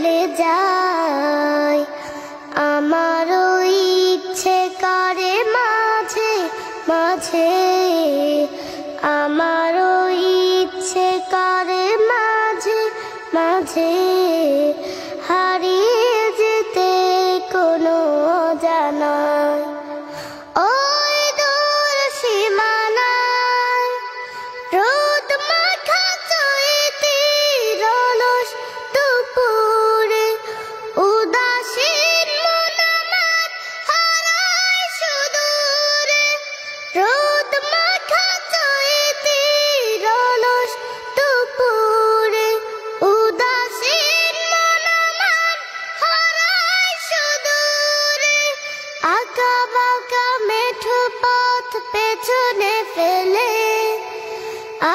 চলে যায়। আমারও ইচ্ছে করে মাঝে মাঝে, আমারও ইচ্ছে করে মাঝে মাঝে হারিয়ে যেতে কোনো অজানায়। ওই দূর সীমানায় রোদ মাখা চৈতির অলস দুপুরে উদাসীন মন আমার হারায় সুদূরে। রোদ মাখা চৈতির অলস দুপুরে উদাসীন মন আমার হারায় সুদূরে। আঁকা বাঁকা মেঠো পথ পেছনে ফেলে,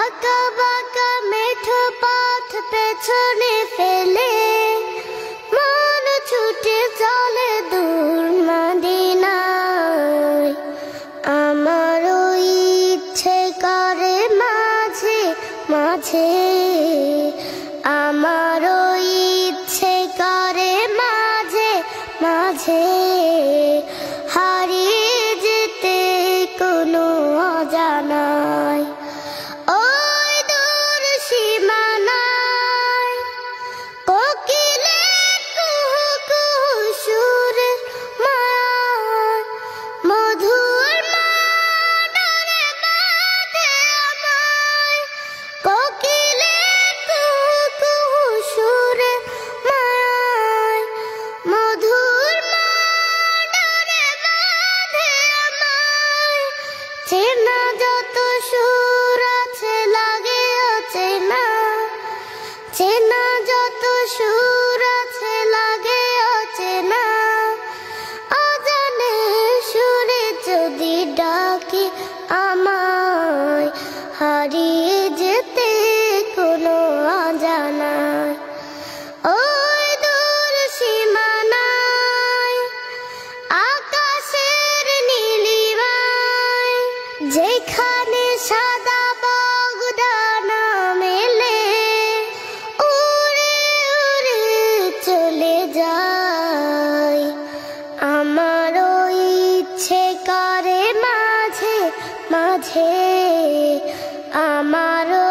আঁকা বাঁকা মেঠো পথ পেছনে ফেলে মন ছুটে চলে দূর মদিনায়। আমারও ইচ্ছে করে মাঝে মাঝে, আমারও ইচ্ছে করে মাঝে মাঝে হারিয়ে যেতে কোনো অজানায়। ওই দূর সীমানায় কোকিলের কুহু কুহু সুরের মায়ায় মধুর মনের বাঁধে আমায়। কোকিলের কুহু কুহু সুরের মায়ায় মধুর মনের বাঁধে আমায়। চেনা যত সুর আছে লাগে অচেনা, চেনা যত সুর আছে লাগে অচেনা। অজানে সুরে যদি ডাকে আমায়, হারিয়ে যেতে কোনো অজানায়। ওই দূর সীমানায় আকাশের নীলিমায় যেখানে সাদা বগদানা মেলে উড়ে উড়ে চলে যায়। আমারও ইচ্ছে করে মাঝে মাঝে, আমারও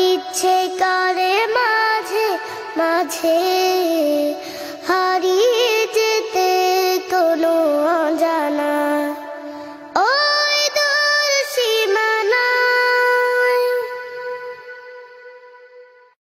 ইচ্ছে করে মাঝে মাঝে